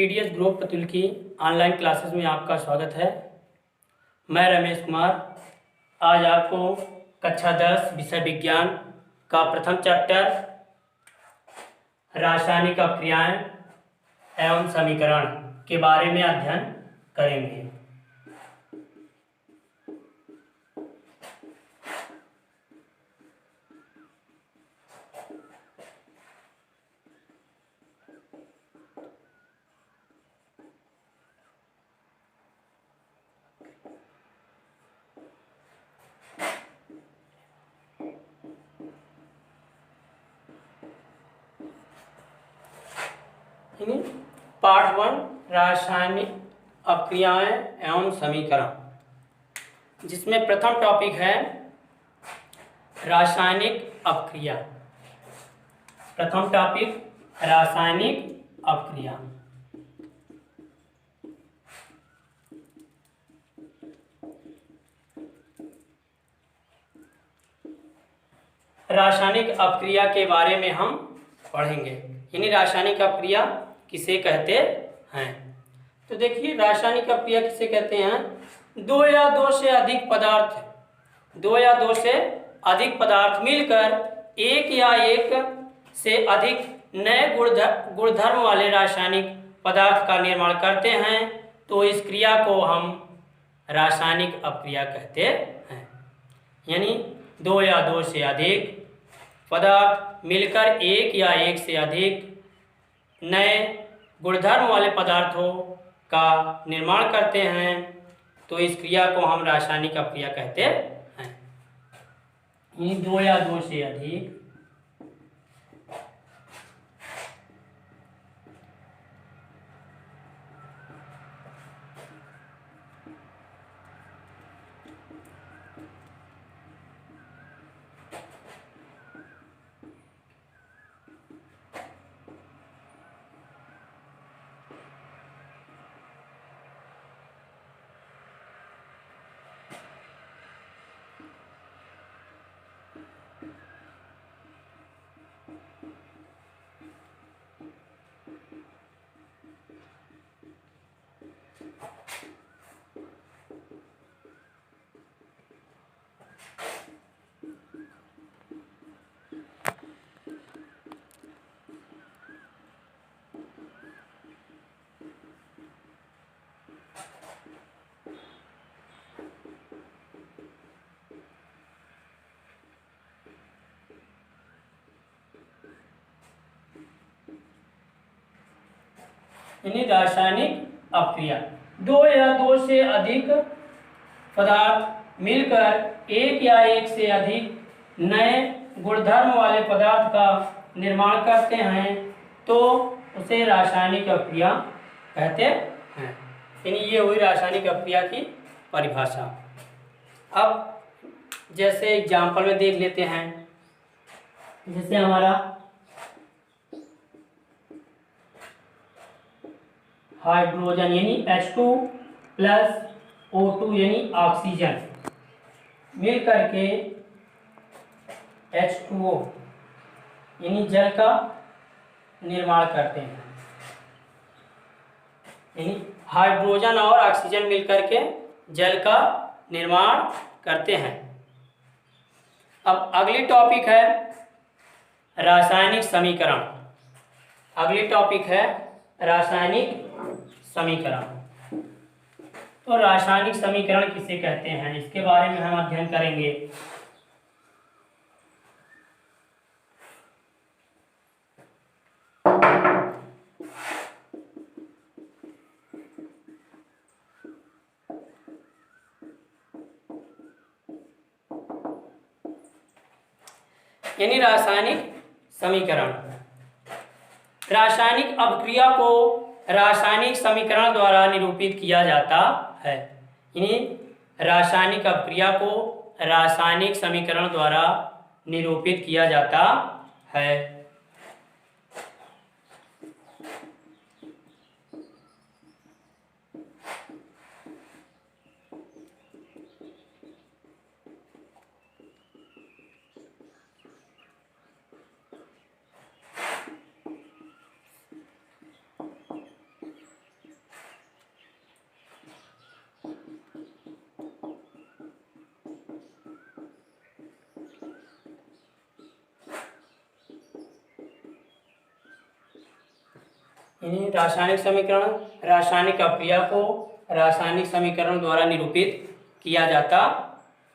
PDS group पतुल की online classes में आपका स्वागत है। मैं रमेश कुमार आज आपको कक्षा 10 विषय विज्ञान का प्रथम चैप्टर रासायनिक अपक्रियाएं एवं समीकरण के बारे में अध्ययन करेंगे। पार्ट 1 रासायनिक अपक्रियाएं एवं समीकरण, जिसमें प्रथम टॉपिक है रासायनिक अपक्रिया। प्रथम टॉपिक रासायनिक अपक्रिया। रासायनिक अपक्रिया के बारे में हम पढ़ेंगे, यानी रासायनिक अपक्रिया किसे कहते हैं। तो देखिए, रासायनिक अपक्रिया किसे कहते हैं? दो या दो से अधिक पदार्थ मिलकर एक या एक से अधिक नए गुणधर्म वाले रासायनिक पदार्थ का निर्माण करते हैं, तो इस क्रिया को हम रासायनिक अपक्रिया कहते हैं। यानी दो या दो से अधिक पदार्थ मिलकर एक या एक से अधिक नए गुणधर्म वाले पदार्थों का निर्माण करते हैं, तो इस क्रिया को हम रासायनिक अपक्रिया कहते हैं। दो या दो से अधिक यानी रासायनिक अपक्रिया, दो या दो से अधिक पदार्थ मिलकर एक या एक से अधिक नए गुणधर्म वाले पदार्थ का निर्माण करते हैं, तो उसे रासायनिक अपक्रिया कहते हैं। यानी ये हुई रासायनिक अपक्रिया की परिभाषा। अब जैसे एग्जाम्पल में देख लेते हैं, जैसे हमारा हाइड्रोजन यानी H2 प्लस O2 यानी ऑक्सीजन मिल करके H2O यानी जल का निर्माण करते हैं। यानी हाइड्रोजन और ऑक्सीजन मिल करके जल का निर्माण करते हैं। अब अगली टॉपिक है रासायनिक समीकरण। अगली टॉपिक है रासायनिक समीकरण। तो रासायनिक समीकरण किसे कहते हैं, इसके बारे में हम अध्ययन करेंगे। यानी रासायनिक समीकरण, रासायनिक अपक्रिया को रासायनिक समीकरण द्वारा निरूपित किया जाता है। यानी रासायनिक अपक्रिया को रासायनिक समीकरण द्वारा निरूपित किया जाता है। यानी रासायनिक समीकरण, रासायनिक अपक्रिया को रासायनिक समीकरण द्वारा निरूपित किया जाता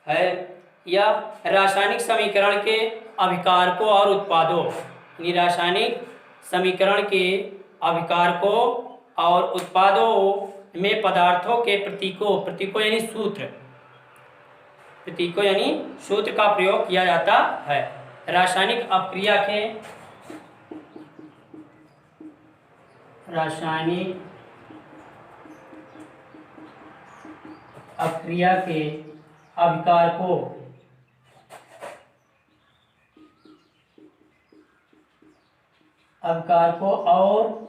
है, या रासायनिक समीकरण के अभिकारकों और उत्पादों, यानी रासायनिक समीकरण के अभिकारकों और उत्पादों में पदार्थों के प्रतीकों यानी सूत्र का प्रयोग किया जाता है। रासायनिक अपक्रिया के अभिकारकों और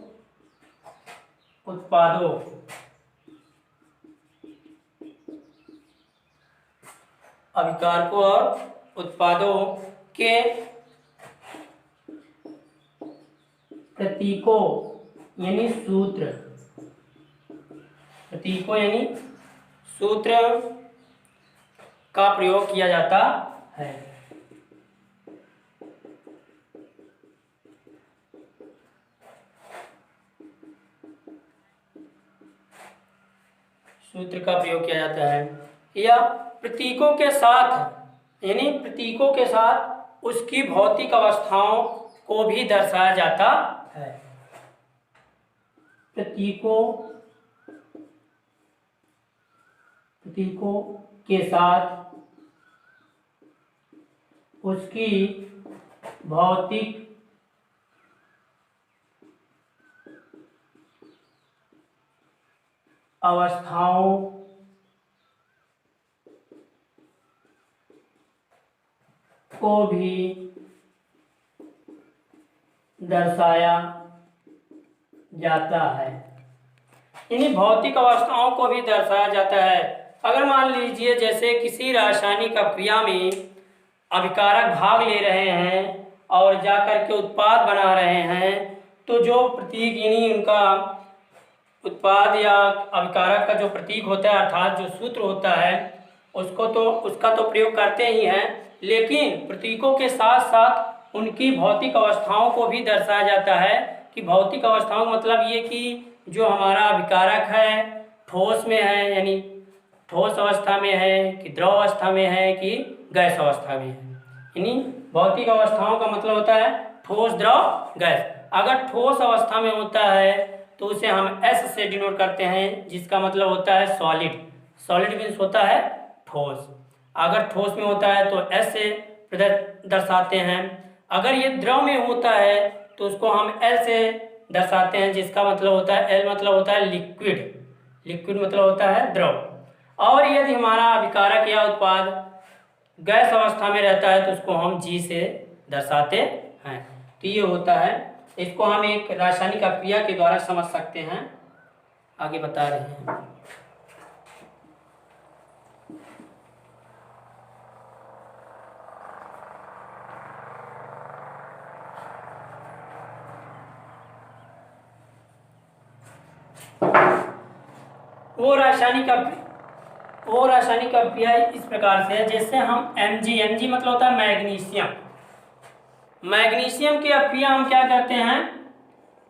उत्पादों के प्रतीकों यानी सूत्र का प्रयोग किया जाता है। सूत्र का प्रयोग किया जाता है, या प्रतीकों के साथ उसकी भौतिक अवस्थाओं को भी दर्शाया जाता है। प्रतीकों के साथ उसकी भौतिक अवस्थाओं को भी दर्शाया जाता है, यानी भौतिक अवस्थाओं को भी दर्शाया जाता है। अगर मान लीजिए जैसे किसी रासायनिक अपक्रिया में अभिकारक भाग ले रहे हैं और जाकर के उत्पाद बना रहे हैं, तो जो प्रतीक यानी उनका उत्पाद या अभिकारक का जो प्रतीक होता है अर्थात जो सूत्र होता है उसका तो प्रयोग करते ही हैं, लेकिन प्रतीकों के साथ साथ उनकी भौतिक अवस्थाओं को भी दर्शाया जाता है। कि भौतिक अवस्थाओं का मतलब ये कि जो हमारा अभिकारक है ठोस में है, यानी ठोस अवस्था में है कि द्रव अवस्था में है कि गैस अवस्था में है। यानी भौतिक अवस्थाओं का मतलब होता है ठोस, द्रव, गैस। अगर ठोस अवस्था में होता है तो उसे हम S से डिनोट करते हैं, जिसका मतलब होता है सॉलिड। सॉलिड मीन्स होता है ठोस। अगर ठोस में होता है तो S से दर्शाते हैं। अगर ये द्रव में होता है तो उसको हम L से दर्शाते हैं, जिसका मतलब होता है L मतलब होता है लिक्विड। लिक्विड मतलब होता है द्रव। और यदि हमारा अभिकारक या उत्पाद गैस अवस्था में रहता है तो उसको हम G से दर्शाते हैं। तो ये होता है, इसको हम एक रासायनिक अपक्रिया के द्वारा समझ सकते हैं। आगे बता रहे हैं। वो रासायनिक अपक्रिया इस प्रकार से है, जैसे हम Mg मतलब होता है मैग्नीशियम। मैग्नीशियम की अपक्रिया हम क्या करते हैं,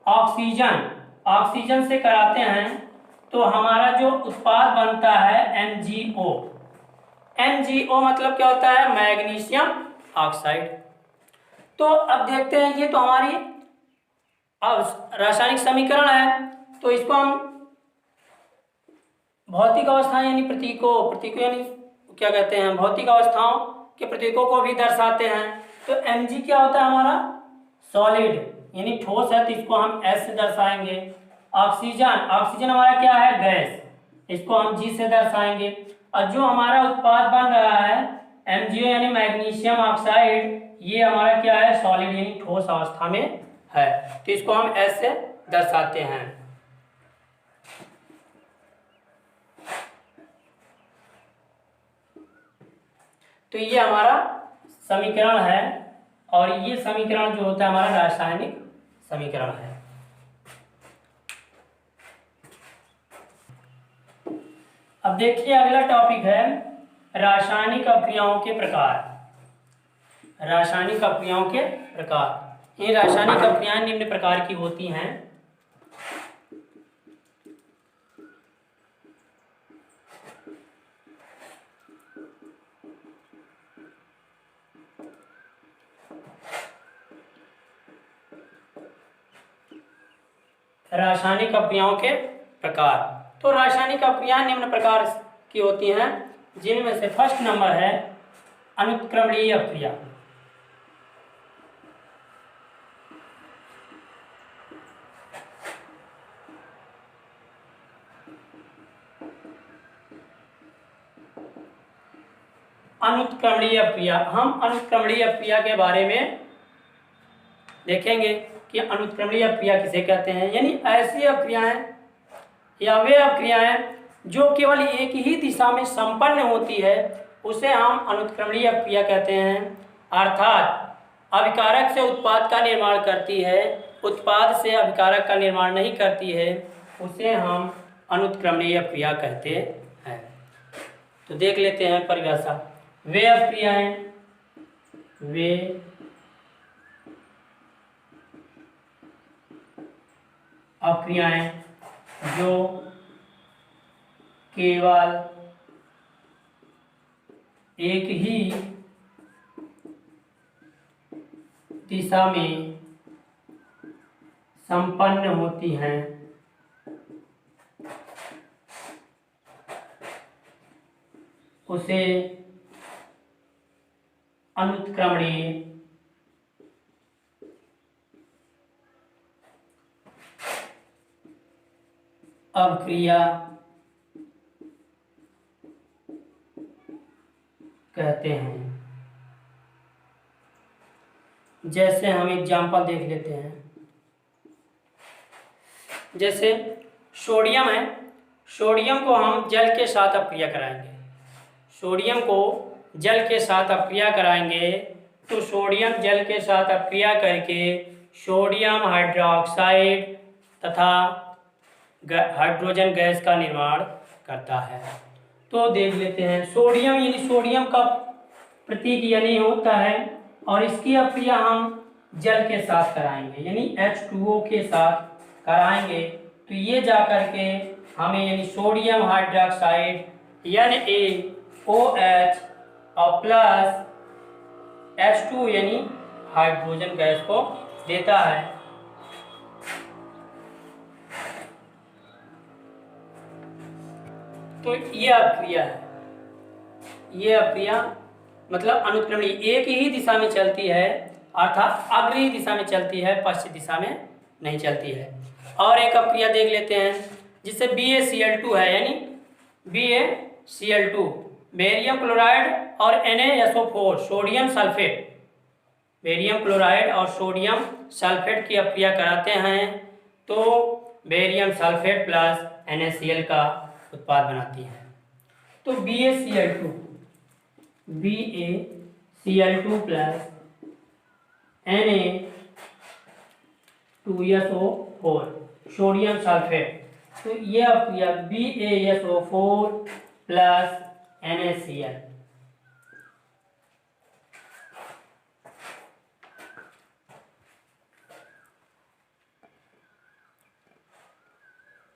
ऑक्सीजन से कराते हैं, तो हमारा जो उत्पाद बनता है MgO। MgO मतलब क्या होता है, मैग्नीशियम ऑक्साइड। तो अब देखते हैं, ये तो हमारी अब रासायनिक समीकरण है, तो इसको हम भौतिक अवस्था यानी प्रतीकों यानी क्या कहते हैं, भौतिक अवस्थाओं के प्रतीकों को भी दर्शाते हैं। तो Mg क्या होता है हमारा, सॉलिड यानी ठोस है, तो इसको हम S से दर्शाएंगे। ऑक्सीजन हमारा क्या है, गैस, इसको हम G से दर्शाएंगे। और जो हमारा उत्पाद बन रहा है MgO यानी मैग्नीशियम ऑक्साइड, ये हमारा क्या है, सॉलिड यानी ठोस अवस्था में है, तो इसको हम S से दर्शाते हैं। तो ये हमारा समीकरण है, और ये समीकरण जो होता है हमारा रासायनिक समीकरण है। अब देखिए अगला टॉपिक है रासायनिक अपक्रियाओं के प्रकार। रासायनिक अपक्रियाओं के प्रकार, ये रासायनिक अपक्रियाएं निम्न प्रकार की होती हैं। रासायनिक अपक्रियाओं के प्रकार। तो रासायनिक अपक्रियाएं निम्न प्रकार की होती हैं, जिनमें से फर्स्ट नंबर है अनुत्क्रमणीय अपक्रिया। अनुत्क्रमणीय अपक्रिया, हम अनुत्क्रमणीय अपक्रिया के बारे में देखेंगे कि अनुत्क्रमणीय अपक्रिया किसे कहते हैं। यानी ऐसी अपक्रियाएं या वे अपक्रियाएं जो केवल एक ही दिशा में संपन्न होती है, उसे हम अनुत्क्रमणीय अपक्रिया कहते हैं। अर्थात अभिकारक से उत्पाद का निर्माण करती है, उत्पाद से अभिकारक का निर्माण नहीं करती है, उसे हम अनुत्क्रमणीय अपक्रिया कहते हैं। तो देख लेते हैं परिभाषा। वे अपक्रियाएं, वे अपक्रियाएं जो केवल एक ही दिशा में संपन्न होती हैं, उसे अनुत्क्रमणीय अपक्रिया कहते हैं। जैसे हम एग्जाम्पल देख लेते हैं। जैसे सोडियम है, सोडियम को हम जल के साथ अपक्रिया कराएंगे, सोडियम को जल के साथ अपक्रिया कराएंगे तो सोडियम जल के साथ अपक्रिया करके सोडियम हाइड्रोक्साइड तथा हाइड्रोजन गैस का निर्माण करता है। तो देख लेते हैं, सोडियम यानी सोडियम का प्रतीक यानी होता है, और इसकी अपक्रिया हम जल के साथ कराएंगे यानी H2O के साथ कराएंगे, तो ये जा कर के हमें यानी सोडियम हाइड्रोक्साइड NaOH और प्लस H2 यानी हाइड्रोजन गैस को देता है। तो ये अपक्रिया है, ये अपक्रिया मतलब अनुत्क्रमणीय एक ही दिशा में चलती है, अर्थात अग्रणी दिशा में चलती है, पश्चिम दिशा में नहीं चलती है। और एक अपक्रिया देख लेते हैं जिससे BaCl2 है, यानी BaCl2 बेरियम क्लोराइड और NaSO4 sodium sulphate, barium chloride और सोडियम सल्फेट की अपक्रिया कराते हैं तो बेरियम सल्फेट प्लस NaCl का उत्पाद बनाती है। तो BaCl2 plus Na2SO4 sodium sulphate, तो ये अपक्रिया BaSO4 प्लस NaCl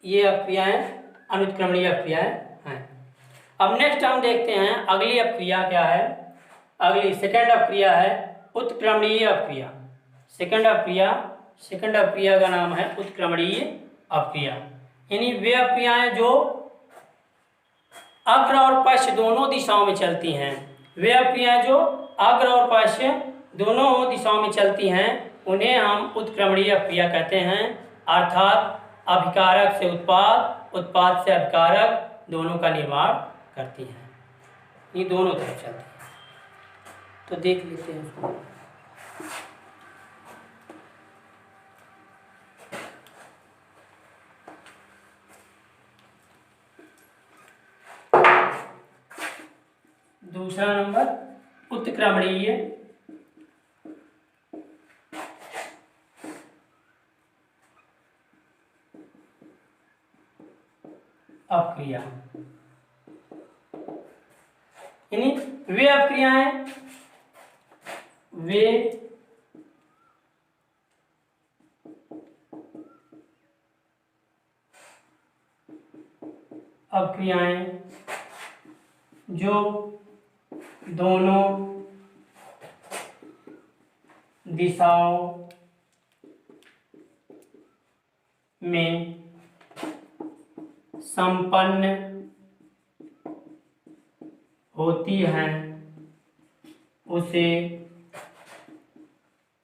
ये अपक्रियाएं अनुत्क्रमणीय अपक्रियाएं हैं। अब नेक्स्ट हम देखते हैं अगली अपक्रिया क्या है। अगली सेकंड अपक्रिया है उत्क्रमणीय अपक्रिया। सेकंड अपक्रिया का नाम है उत्क्रमणीय अपक्रिया, यानी वे अपक्रियाएं जो अग्र और पश्च दोनों दिशाओं में चलती हैं, वे अपक्रियाएं जो अग्र और पश्च दोनों दिशाओं में चलती हैं उन्हें हम उत्क्रमणीय अपक्रिया कहते हैं। अर्थात अभिकारक से उत्पाद, उत्पाद से अभिकारक दोनों का निर्माण करती हैं, ये दोनों तरफ चलती हैं। तो देख लेते हैं उसको। दूसरा नंबर उत्क्रमणीय अपक्रिया, यानी वे अपक्रियाएं जो दोनों दिशाओं में संपन्न होती हैं उसे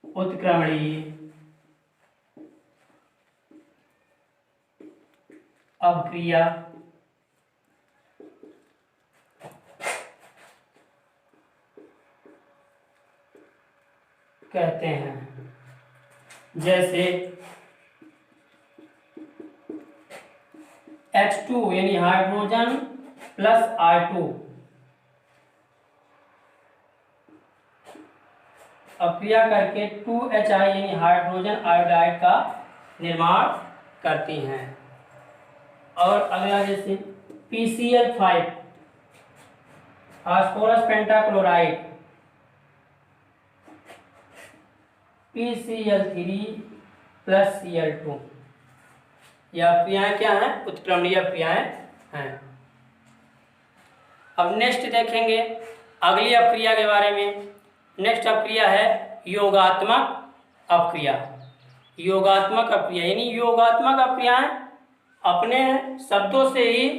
उत्क्रमणीय अपक्रिया कहते हैं। जैसे H2 यानी हाइड्रोजन प्लस I2 अपक्रिया करके 2HI यानी हाइड्रोजन आयोडाइड का निर्माण करती हैं। और अगला जैसे PCl5 phosphorus pentachloride PCl3 plus Cl2, यह अपक्रियाएं क्या हैं? उत्क्रमणीय अपक्रियाएं हैं। अब नेक्स्ट देखेंगे अगली अपक्रिया के बारे में। नेक्स्ट अपक्रिया है योगात्मक अपक्रिया। योगात्मक अपक्रिया यानी योगात्मक अपक्रियाएं अपने शब्दों से ही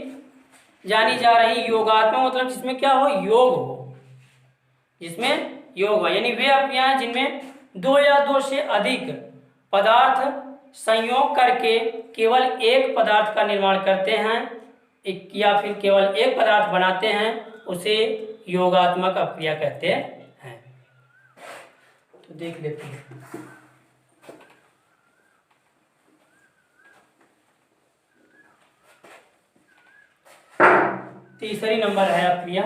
जानी जा रही। योगात्मक मतलब जिसमें क्या हो? योग हो, जिसमें योग हो, यानी वे अपक्रियाएं जिनमें दो या दो से अधिक पदार्थ संयोग करके केवल एक पदार्थ का निर्माण करते हैं या फिर केवल एक पदार्थ बनाते हैं, उसे योगात्मक अपक्रिया कहते हैं। तो देख लेते हैं। तीसरी नंबर है अपक्रिया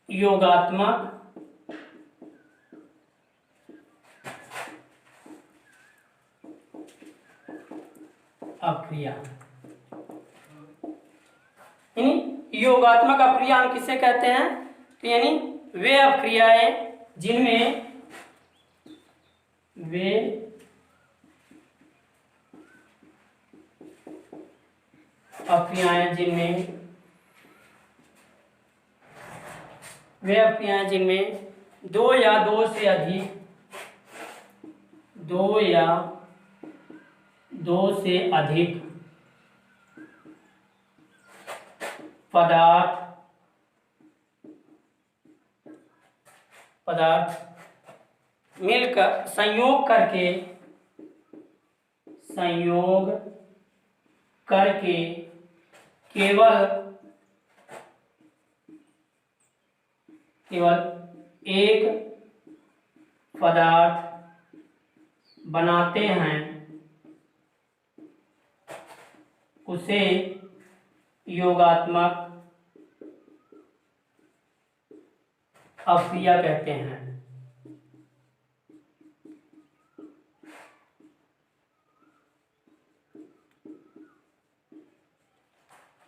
योगात्मक अपक्रिया। यानी योगात्मक अपक्रिया हम किसे कहते हैं? तो यानी वे अपक्रियाएं जिनमें दो या दो से अधिक पदार्थ मिलकर संयोग करके केवल एक पदार्थ बनाते हैं, उसे योगात्मक अपक्रिया कहते हैं।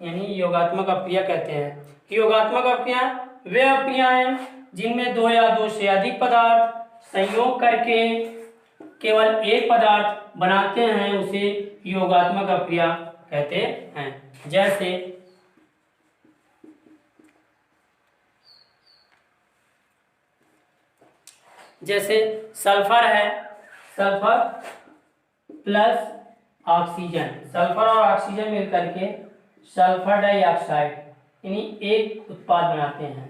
यानी योगात्मक अपक्रिया कहते हैं। योगात्मक अपक्रिया वे अपक्रियाएं जिनमें दो या दो से अधिक पदार्थ संयोग करके केवल एक पदार्थ बनाते हैं, उसे योगात्मक अपक्रिया कहते हैं। जैसे सल्फर है, सल्फर प्लस ऑक्सीजन, सल्फर और ऑक्सीजन मिलकर के सल्फर डाइऑक्साइड यानी एक उत्पाद बनाते हैं,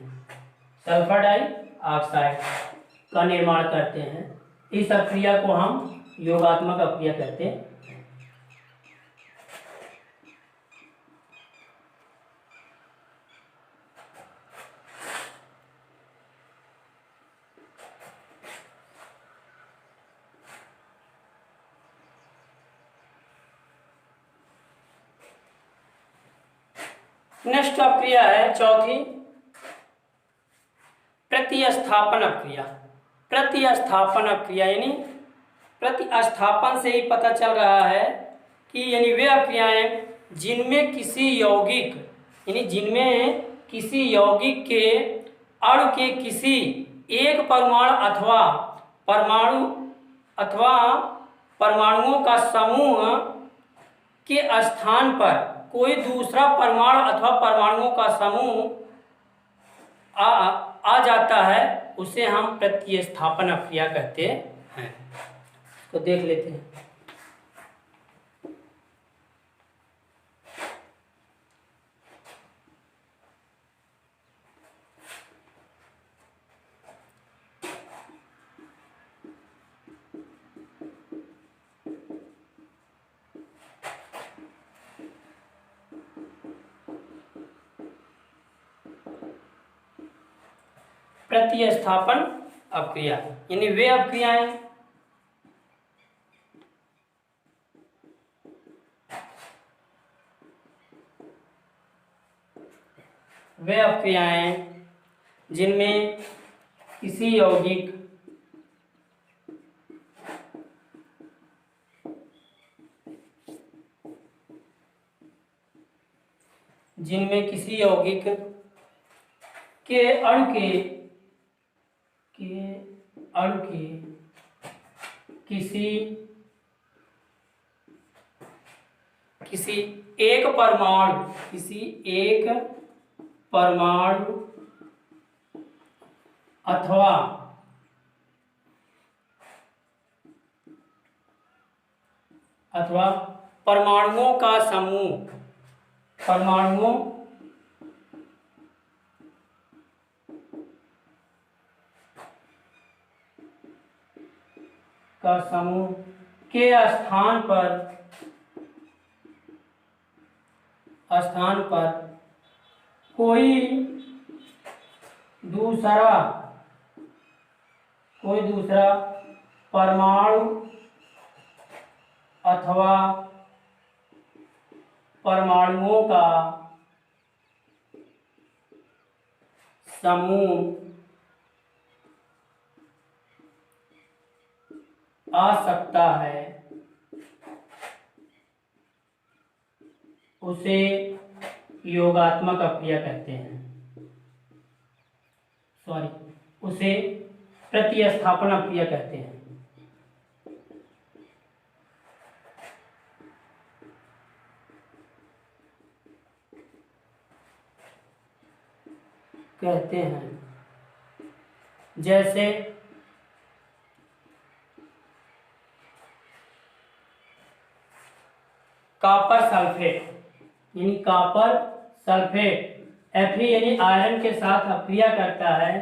सल्फर डाइऑक्साइड का निर्माण करते हैं। इस अपक्रिया को हम योगात्मक अपक्रिया कहते हैं। नेक्स्ट अपक्रिया है चौथी प्रतिस्थापन अपक्रिया। प्रतिस्थापन अपक्रिया यानी प्रतिस्थापन से ही पता चल रहा है कि यानी वे अपक्रियाएं जिनमें किसी यौगिक के अणु के किसी एक परमाणुओं का समूह के स्थान पर कोई दूसरा परमाणु अथवा परमाणुओं का समूह आ जाता है, उसे हम प्रतिस्थापन अपक्रिया कहते हैं। तो देख लेते हैं। प्रतिस्थापन अपक्रिया, यानी वे अपक्रियाएं जिनमें किसी यौगिक के अणु के किसी एक परमाणु अथवा परमाणुओं का समूह के स्थान पर कोई दूसरा परमाणु अथवा परमाणुओं का समूह आ सकता है, उसे योगात्मक अपक्रिया कहते हैं। उसे प्रतिस्थापन अपक्रिया कहते हैं। जैसे कॉपर सल्फेट Fe यानी आयरन के साथ अपक्रिया करता है,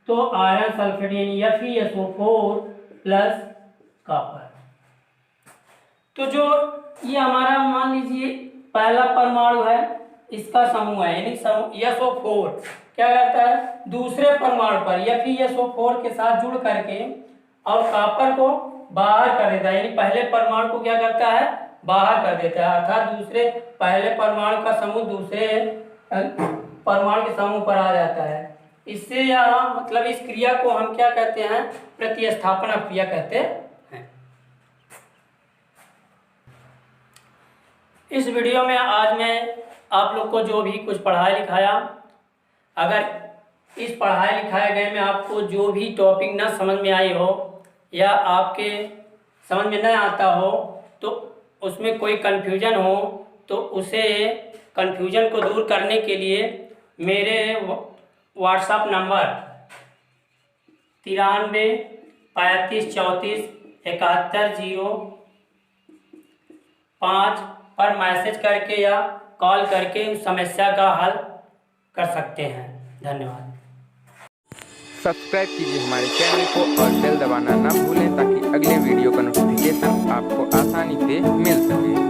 तो आयरन सल्फेट यानी FeSO4 प्लस कॉपर। तो जो ये हमारा मान लीजिए पहला परमाणु है, इसका समूह है, यानी SO4 क्या करता है, दूसरे परमाणु पर FeSO4 के साथ जुड़ करके और कॉपर को बाहर कर देता है, यानी पहले परमाणु को क्या करता है, बाहर कर देता है, अर्थात दूसरे पहले परमाणु का समूह दूसरे परमाणु के समूह पर आ जाता है। इससे यहाँ मतलब इस क्रिया को हम क्या कहते हैं, प्रतिस्थापन अपक्रिया कहते हैं। इस वीडियो में आज मैं आप लोग को जो भी कुछ पढ़ाया लिखाया, अगर इस पढ़ाए लिखाए गए में आपको जो भी टॉपिक ना समझ में आई हो या आपके समझ में न आता हो, तो उसमें कोई कन्फ्यूजन हो, तो उसे कन्फ्यूजन को दूर करने के लिए मेरे व्हाट्सएप नंबर 93 35 34 71 05 पर मैसेज करके या कॉल करके उस समस्या का हल कर सकते हैं। धन्यवाद। सब्सक्राइब कीजिए हमारे चैनल को और बेल दबाना ना भूलें, ताकि अगले वीडियो का नोटिफिकेशन आपको आसानी से मिल सके।